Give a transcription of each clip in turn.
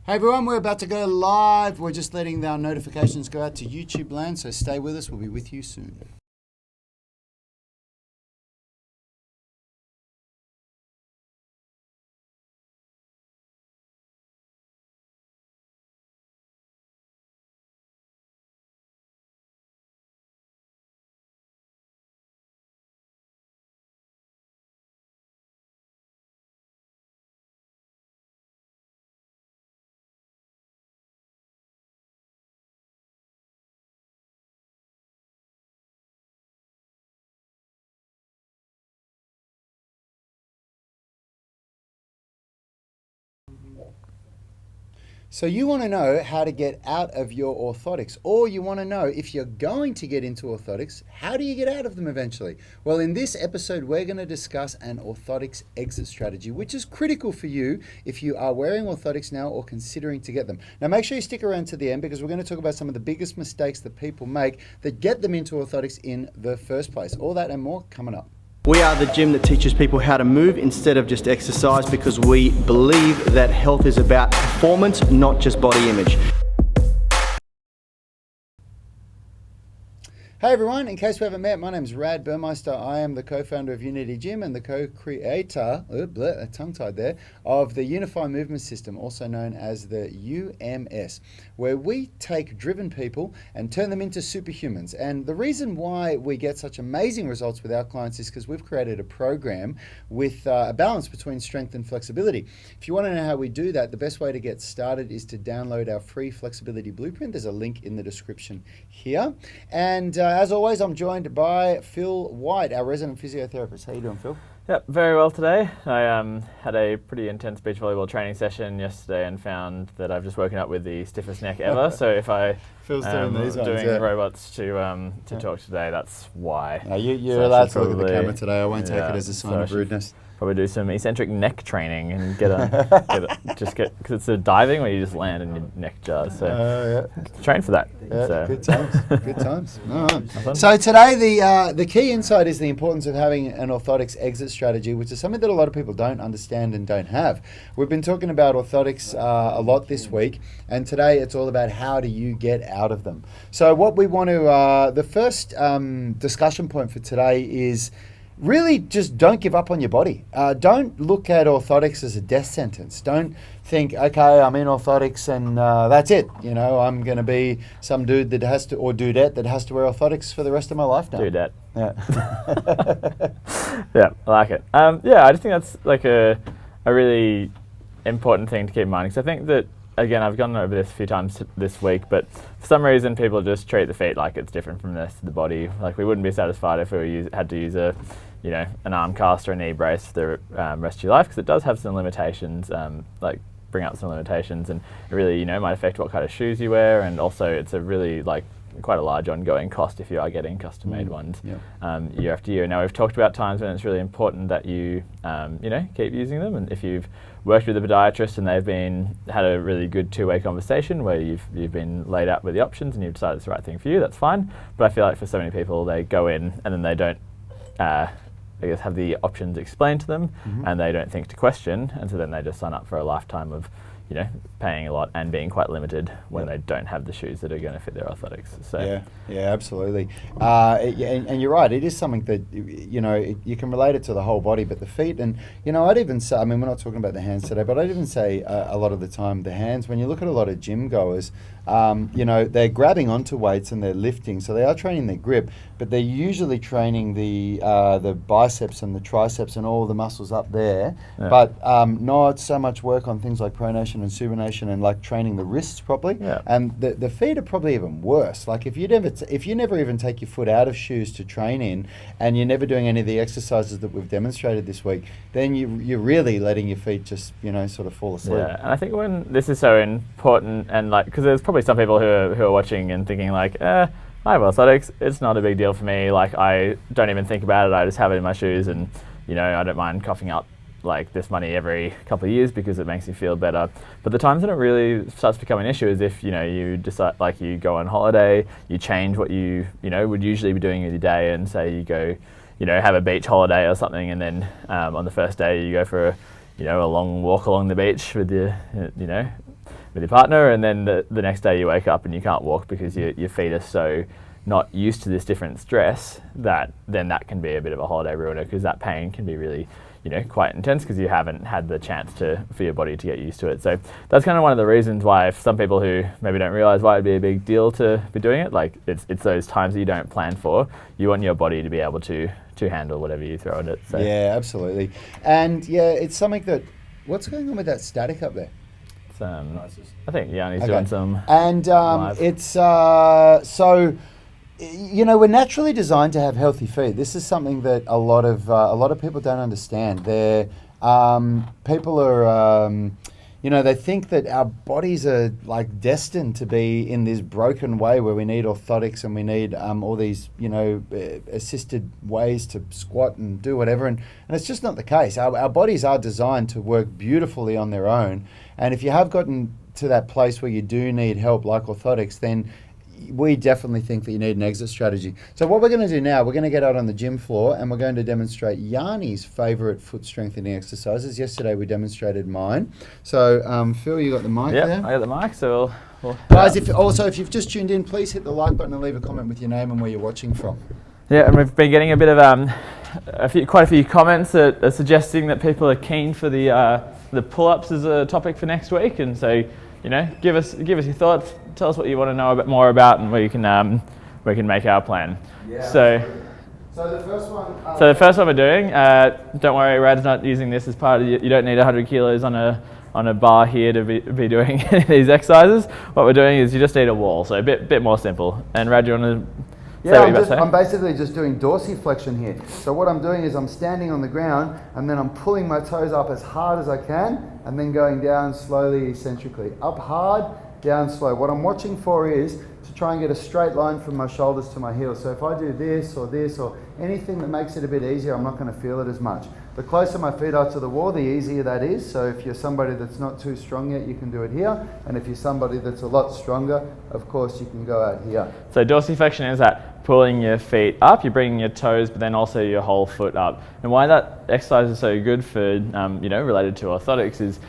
Hey everyone, we're about to go live. We're just letting our notifications go out to YouTube land, so stay with us. We'll be with you soon. So you want to know how to get out of your orthotics, or you want to know if you're going to get into orthotics, how do you get out of them eventually? Well, in this episode, we're going to discuss an orthotics exit strategy, which is critical for you if you are wearing orthotics now or considering to get them. Now, make sure you stick around to the end because we're going to talk about some of the biggest mistakes that people make that get them into orthotics in the first place. All that and more coming up. We are the gym that teaches people how to move instead of just exercise because we believe that health is about performance, not just body image. Hey everyone, in case we haven't met, my name is Rad Burmeister. I am the co-founder of Unity Gym and the co-creator, tongue-tied there, of the Unified Movement System, also known as the UMS, where we take driven people and turn them into superhumans. And the reason why we get such amazing results with our clients is because we've created a program with a balance between strength and flexibility. If you want to know how we do that, the best way to get started is to download our free flexibility blueprint. There's a link in the description here. And as always, I'm joined by Phil White, our resident physiotherapist. How you doing, Phil? Yep, very well today. I had a pretty intense beach volleyball training session yesterday and found that I've just woken up with the stiffest neck ever. So if I Phil's am doing these ones, doing yeah. robots to talk today, that's why. No, you're So I allowed should to look at the probably- camera today. I won't take yeah, it as a sign so I of should rudeness. Probably do some eccentric neck training and because it's a diving where you just land and your neck jars. So train for that. Yeah, So. good times. Good times. All right. So today the key insight is the importance of having an orthotics exit strategy, which is something that a lot of people don't understand and don't have. We've been talking about orthotics a lot this week, and today it's all about how do you get out of them. So what we want to, the first discussion point for today is really just don't give up on your body. Don't look at orthotics as a death sentence. Don't think, okay, I'm in orthotics and that's it. You know, I'm going to be some dude that has to, or dudette that has to wear orthotics for the rest of my life now. Dudette. Yeah. Yeah, I like it. Yeah, I just think that's like a really important thing to keep in mind, because I think that, again, I've gone over this a few times this week, but for some reason people just treat the feet like it's different from the rest of the body. Like we wouldn't be satisfied if we had to use an arm cast or a knee brace for the rest of your life, because it does have some limitations, bring up some limitations, and it really, might affect what kind of shoes you wear, and also it's a really quite a large ongoing cost if you are getting custom-made ones year after year. Now, we've talked about times when it's really important that you, keep using them, and if you've worked with a podiatrist and they've had a really good two-way conversation where you've been laid out with the options and you've decided it's the right thing for you, that's fine. But I feel like for so many people, they go in and then they don't, have the options explained to them, and they don't think to question, and so then they just sign up for a lifetime of paying a lot and being quite limited when they don't have the shoes that are going to fit their orthotics. So yeah, absolutely. And you're right. It is something that you can relate it to the whole body, but the feet, and I'd even say, I mean, we're not talking about the hands today, but I'd even say a lot of the time the hands. When you look at a lot of gym goers, they're grabbing onto weights and they're lifting, so they are training their grip, but they're usually training the biceps and the triceps and all the muscles up there, but not so much work on things like pronation and supination and training the wrists properly. And the feet are probably even worse. Like if you never even take your foot out of shoes to train in, and you're never doing any of the exercises that we've demonstrated this week, then you're really letting your feet just sort of fall asleep. Yeah, and I think when this is so important, and because there's probably some people who are watching and thinking I have orthotics, it's not a big deal for me. I don't even think about it. I just have it in my shoes, and I don't mind coughing up this money every couple of years because it makes me feel better. But the times when it really starts to become an issue is if you decide, you go on holiday, you change what you would usually be doing with your day, and say you go have a beach holiday or something, and then on the first day you go for a long walk along the beach with your your partner, and then the next day you wake up and you can't walk because your feet are so not used to this different stress that can be a bit of a holiday ruiner, because that pain can be really, quite intense because you haven't had the chance for your body to get used to it. So that's kind of one of the reasons why some people who maybe don't realize why it'd be a big deal to be doing it, like it's those times that you don't plan for. You want your body to be able to handle whatever you throw at it. So. Yeah, absolutely. And yeah, it's something that, what's going on with that static up there? It's, I think Yanni's doing some. And it's so, we're naturally designed to have healthy feet. This is something that a lot of people don't understand. People are, they think that our bodies are like destined to be in this broken way where we need orthotics and we need all these, assisted ways to squat and do whatever. And it's just not the case. Our bodies are designed to work beautifully on their own. And if you have gotten to that place where you do need help like orthotics, then we definitely think that you need an exit strategy. So what we're going to do now, we're going to get out on the gym floor and we're going to demonstrate Yanni's favourite foot strengthening exercises. Yesterday we demonstrated mine. So Phil, you got the mic there? I got the mic. So we'll guys, if you've just tuned in, please hit the like button and leave a comment with your name and where you're watching from. Yeah, and we've been getting a bit of quite a few comments that are suggesting that people are keen for the pull-ups as a topic for next week, and so give us your thoughts. Tell us what you want to know a bit more about, and we can make our plan. Yeah. So the first one. So the first one we're doing. Don't worry, Rad's not using this as part of. You don't need 100 kilos on a bar here to be doing these exercises. What we're doing is you just need a wall, so a bit more simple. And Rad, do you want to? Yeah, I'm basically just doing dorsiflexion here. So what I'm doing is I'm standing on the ground and then I'm pulling my toes up as hard as I can and then going down slowly, eccentrically. Up hard, down slow. What I'm watching for is to try and get a straight line from my shoulders to my heels. So if I do this or anything that makes it a bit easier, I'm not going to feel it as much. The closer my feet are to the wall, the easier that is. So if you're somebody that's not too strong yet, you can do it here. And if you're somebody that's a lot stronger, of course, you can go out here. So dorsiflexion is that pulling your feet up, you're bringing your toes, but then also your whole foot up. And why that exercise is so good for, related to orthotics is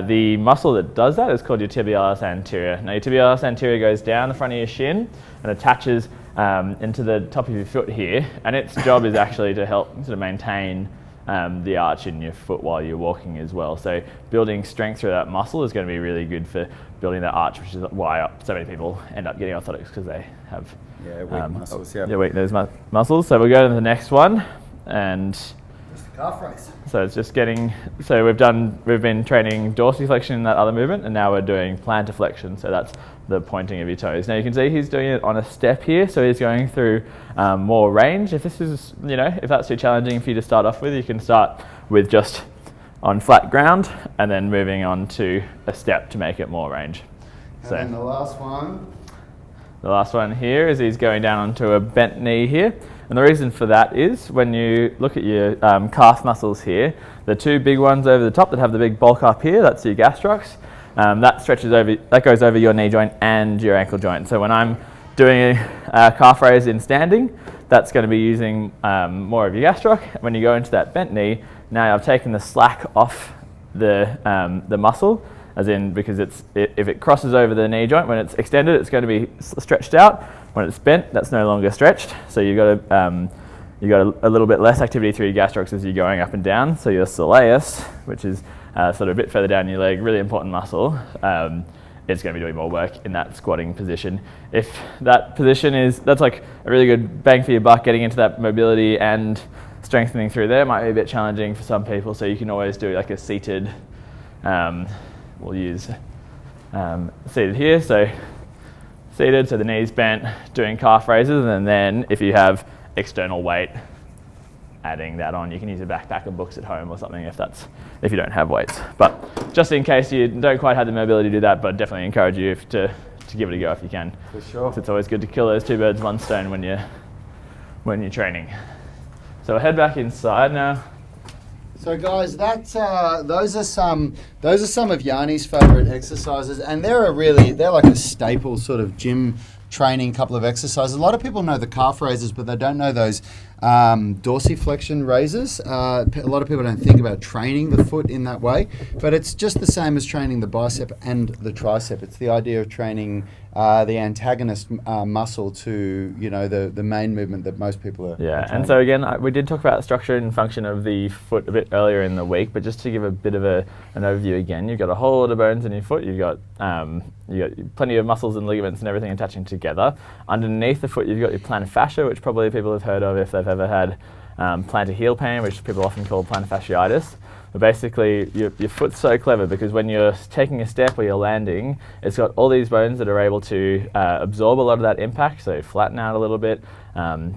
the muscle that does that is called your tibialis anterior. Now your tibialis anterior goes down the front of your shin and attaches into the top of your foot here. And its job is actually to help sort of maintain the arch in your foot while you're walking as well. So building strength through that muscle is going to be really good for building that arch, which is why so many people end up getting orthotics, because they have weak muscles. Weak those muscles. So we'll go to the next one, and just the calf raise. So it's just getting. So we've been training dorsiflexion in that other movement, and now we're doing plantar flexion. So that's the pointing of your toes. Now you can see he's doing it on a step here, so he's going through more range. If this is, if that's too challenging for you to start off with, you can start with just on flat ground and then moving on to a step to make it more range. And then the last one. The last one here is he's going down onto a bent knee here. And the reason for that is when you look at your calf muscles here, the two big ones over the top that have the big bulk up here, that's your gastrocs. That goes over your knee joint and your ankle joint. So when I'm doing a calf raise in standing, that's going to be using more of your gastroc. When you go into that bent knee, now I've taken the slack off the muscle, as in because if it crosses over the knee joint, when it's extended, it's going to be stretched out. When it's bent, that's no longer stretched. So you've got a little bit less activity through your gastrocs as you're going up and down. So your soleus, which is sort of a bit further down your leg, really important muscle, it's going to be doing more work in that squatting position. If that position that's like a really good bang for your buck, getting into that mobility and strengthening through there, might be a bit challenging for some people. So you can always do like a seated, we'll use seated here. So seated, so the knees bent, doing calf raises, and then if you have external weight, adding that on. You can use a backpack or books at home or something if you don't have weights. But just in case you don't quite have the mobility to do that, but definitely encourage you to give it a go if you can. For sure. So it's always good to kill those two birds with one stone when you're training. So we'll head back inside now. So guys, those are some of Yanni's favourite exercises, and they're like a staple sort of gym training couple of exercises. A lot of people know the calf raises, but they don't know those dorsiflexion raises. A lot of people don't think about training the foot in that way, but it's just the same as training the bicep and the tricep. It's the idea of training the antagonist muscle to, the main movement that most people are. Yeah, training. and so again, we did talk about structure and function of the foot a bit earlier in the week, but just to give a bit of an overview again, you've got a whole lot of bones in your foot. You've got plenty of muscles and ligaments and everything attaching together. Underneath the foot, you've got your plantar fascia, which probably people have heard of if they've ever had plantar heel pain, which people often call plantar fasciitis. But basically, your foot's so clever because when you're taking a step or you're landing, it's got all these bones that are able to absorb a lot of that impact, so flatten out a little bit,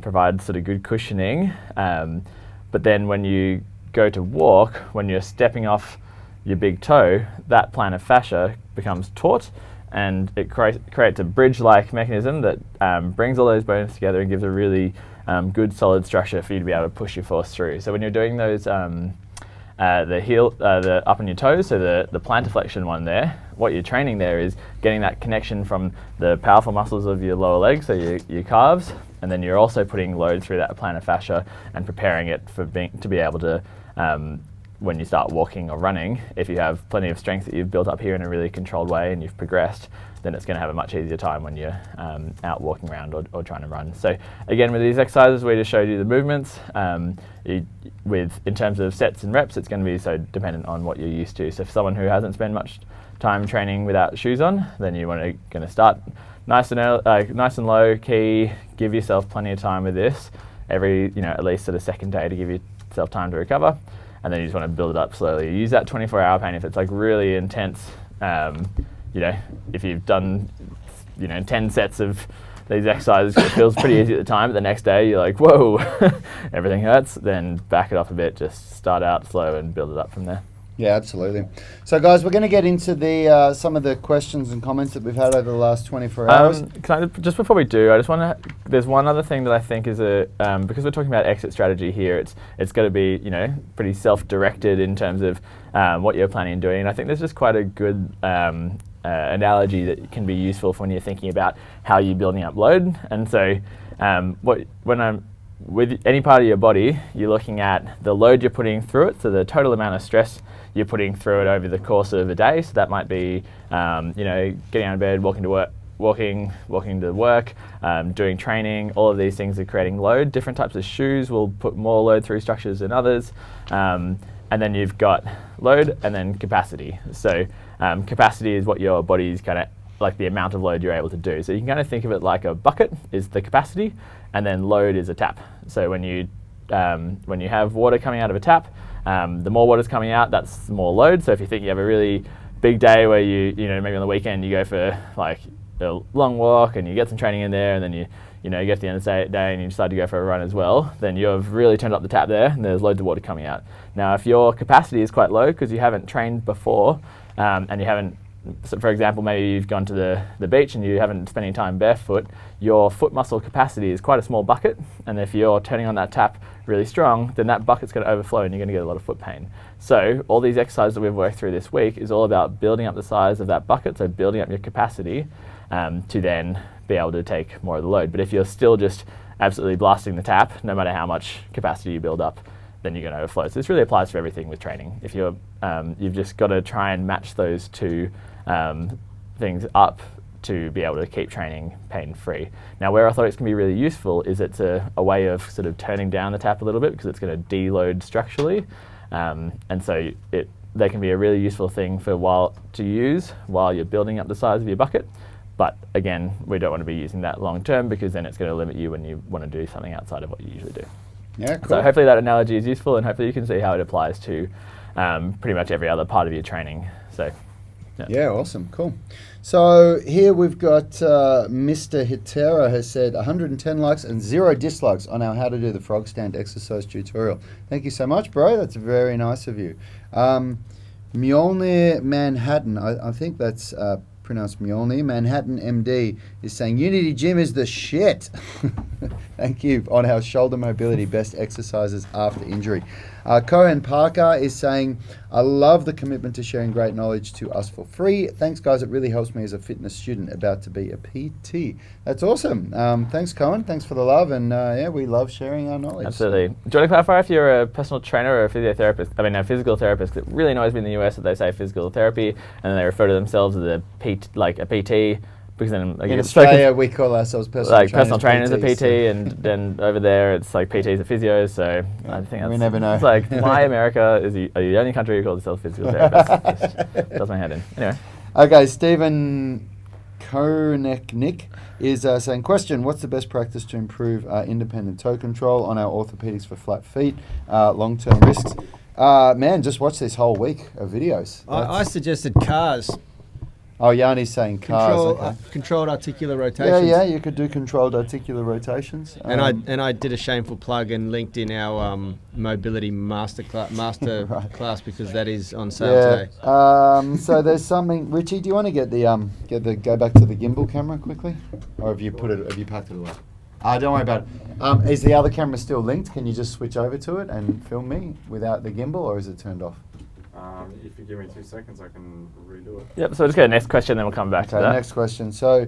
provide sort of good cushioning. But then when you go to walk, when you're stepping off your big toe, that plantar fascia becomes taut, and it creates a bridge-like mechanism that brings all those bones together and gives a really good solid structure for you to be able to push your force through. So when you're doing those the up on your toes, so the plantar flexion one there, what you're training there is getting that connection from the powerful muscles of your lower legs, so your calves, and then you're also putting load through that plantar fascia and preparing it to be able to, when you start walking or running, if you have plenty of strength that you've built up here in a really controlled way and you've progressed, then it's going to have a much easier time when you're out walking around or trying to run. So again, with these exercises, we just showed you the movements. In terms of sets and reps, it's going to be so dependent on what you're used to. So for someone who hasn't spent much time training without shoes on, then you're going to start nice and low key. Give yourself plenty of time with this every, at least sort of second day to give yourself time to recover. And then you just want to build it up slowly. Use that 24-hour pain if it's like really intense. If you've done, 10 sets of these exercises, it feels pretty easy at the time, but the next day you're like, whoa, everything hurts, then back it off a bit, just start out slow and build it up from there. Yeah, absolutely. So guys, we're going to get into the some of the questions and comments that we've had over the last 24 hours. Just before we do, I just want to, there's one other thing that I think is because we're talking about exit strategy here, it's got to be, pretty self-directed in terms of what you're planning on doing. And I think there's just quite a good analogy that can be useful for when you're thinking about how you're building up load. And so with any part of your body, you're looking at the load you're putting through it, so the total amount of stress you're putting through it over the course of a day. So that might be, getting out of bed, walking to work, doing training. All of these things are creating load. Different types of shoes will put more load through structures than others. And then you've got load and then capacity. So capacity is what your body's kind of like the amount of load you're able to do. So you can kind of think of it like a bucket is the capacity, and then load is a tap. So when you have water coming out of a tap, the more water's coming out, that's more load. So if you think you have a really big day where maybe on the weekend you go for like a long walk and you get some training in there, and then you get to the end of the day and you decide to go for a run as well, then you've really turned up the tap there and there's loads of water coming out. Now, if your capacity is quite low because you haven't trained before and you haven't, so for example, maybe you've gone to the beach and you haven't spent any time barefoot, your foot muscle capacity is quite a small bucket, and if you're turning on that tap really strong, then that bucket's going to overflow and you're going to get a lot of foot pain. So all these exercises that we've worked through this week is all about building up the size of that bucket, so building up your capacity to then be able to take more of the load. But if you're still just absolutely blasting the tap, no matter how much capacity you build up, then you're going to overflow. So this really applies for everything with training. If you're, you've just got to try and match those two things up to be able to keep training pain-free. Now, where orthotics can be really useful is it's a way of sort of turning down the tap a little bit because it's going to deload structurally, and so they can be a really useful thing to use while you're building up the size of your bucket. But again, we don't want to be using that long term because then it's going to limit you when you want to do something outside of what you usually do. Yeah, cool. So hopefully that analogy is useful, and hopefully you can see how it applies to pretty much every other part of your training. So. Yeah, awesome, cool. So here we've got Mr. Hitera has said 110 likes and 0 dislikes on our how to do the frog stand exercise tutorial. Thank you so much, bro. That's very nice of you. Mjolnir Manhattan, I think that's pronounced Mjolnir. Manhattan MD is saying Unity Gym is the shit. Thank you on our shoulder mobility best exercises after injury. Cohen Parker is saying, I love the commitment to sharing great knowledge to us for free. Thanks, guys. It really helps me as a fitness student about to be a PT. That's awesome. Thanks, Cohen. Thanks for the love. And yeah, we love sharing our knowledge. Absolutely. Do you want to clarify if you're a personal trainer or a physiotherapist? I mean, a physical therapist. It really annoys me in the US that they say physical therapy and then they refer to themselves as a PT, because then in Australia we call ourselves personal trainers a PTs, PT, and then over there it's like PTs are physios. So yeah, I think that's, we never know. It's like why America are the only country who calls itself physical therapists. Just does my head in. Anyway. Okay, Stephen Konechnik is saying, question, what's the best practice to improve independent toe control on our orthopedics for flat feet, long-term risks? Man, just watch this whole week of videos. I suggested cars. Oh, Yanni's saying cars. Controlled articular rotations. Yeah, you could do controlled articular rotations. And I did a shameful plug and linked in our mobility master Right. class because that is on sale today. So there's something. Richie, do you want to go back to the gimbal camera quickly, or have you packed it away? Don't worry about it. Is the other camera still linked? Can you just switch over to it and film me without the gimbal, or is it turned off? If you give me 2 seconds, I can redo it. Yep, so we'll just go to the next question, then we'll come back to that. Next question. So,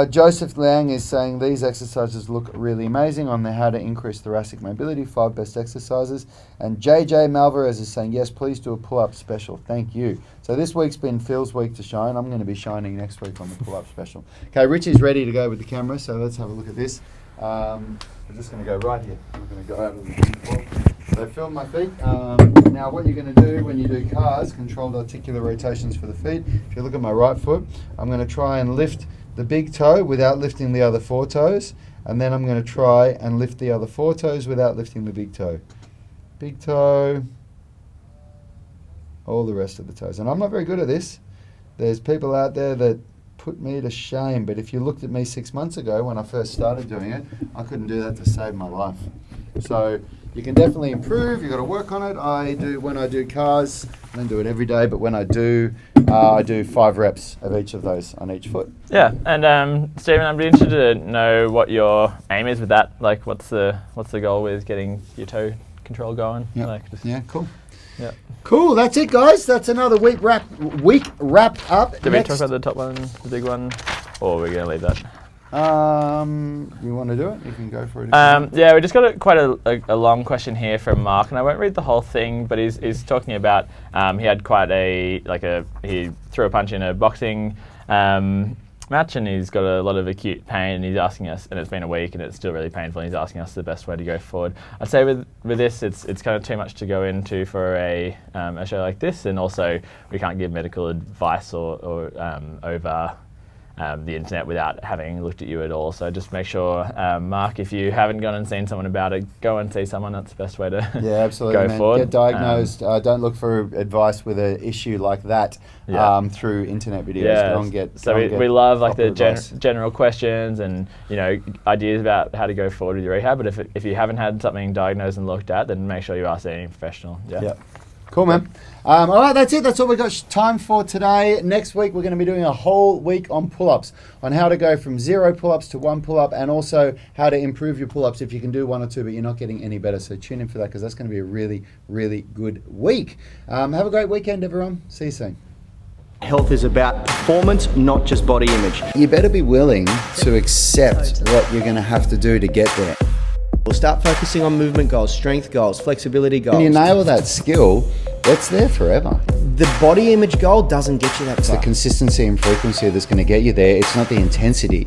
Joseph Liang is saying these exercises look really amazing on the how to increase thoracic mobility, 5 best exercises. And JJ Malvarez is saying, yes, please do a pull-up special. Thank you. So this week's been Phil's week to shine. I'm going to be shining next week on the pull-up special. Okay, Richie's ready to go with the camera, so let's have a look at this. I'm just going to go right here. I'm going to go out of the viewport. So film my feet. Now what you're going to do when you do cars, controlled articular rotations for the feet, if you look at my right foot, I'm going to try and lift the big toe without lifting the other 4 toes, and then I'm going to try and lift the other 4 toes without lifting the big toe. Big toe, all the rest of the toes. And I'm not very good at this. There's people out there that put me to shame, but if you looked at me 6 months ago when I first started doing it, I couldn't do that to save my life. So you can definitely improve. You've got to work on it. When I do cars, I don't do it every day, but when I do 5 reps of each of those on each foot. Yeah, and Stephen, I'd be interested to know what your aim is with that. Like, what's the goal with getting your toe control going? Yep. Yeah, cool. Yeah. Cool, that's it, guys. That's another week wrapped up. Did we talk about the top one, the big one, or are we going to leave that? You want to do it? You can go for it. Yeah, we just got quite a long question here from Mark, and I won't read the whole thing, but he's talking about he had quite he threw a punch in a boxing match, and he's got a lot of acute pain, and he's asking us, and it's been a week and it's still really painful, and he's asking us the best way to go forward. I'd say with this, it's kind of too much to go into for a show like this, and also we can't give medical advice or over the internet without having looked at you at all. So just make sure, Mark, if you haven't gone and seen someone about it, go and see someone. That's the best way to absolutely, go forward. Get diagnosed. Don't look for advice with an issue like that through internet videos. Yeah. We love like the general questions and ideas about how to go forward with your rehab. But if you haven't had something diagnosed and looked at, then make sure you ask any professional. Yeah. Cool, man. All right, that's it. That's all we've got time for today. Next week, we're going to be doing a whole week on pull-ups, on how to go from 0 pull-ups to 1 pull-up, and also how to improve your pull-ups if you can do 1 or 2, but you're not getting any better. So tune in for that, because that's going to be a really, really good week. Have a great weekend, everyone. See you soon. Health is about performance, not just body image. You better be willing to accept what you're going to have to do to get there. We'll start focusing on movement goals, strength goals, flexibility goals. When you nail that skill, that's there forever. The body image goal doesn't get you that It's far. the consistency and frequency that's going to get you there. It's not the intensity.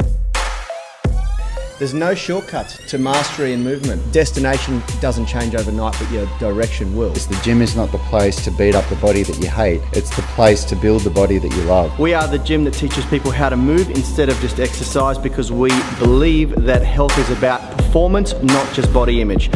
There's no shortcuts to mastery and movement. Destination doesn't change overnight, but your direction will. The gym is not the place to beat up the body that you hate. It's the place to build the body that you love. We are the gym that teaches people how to move instead of just exercise, because we believe that health is about performance, not just body image.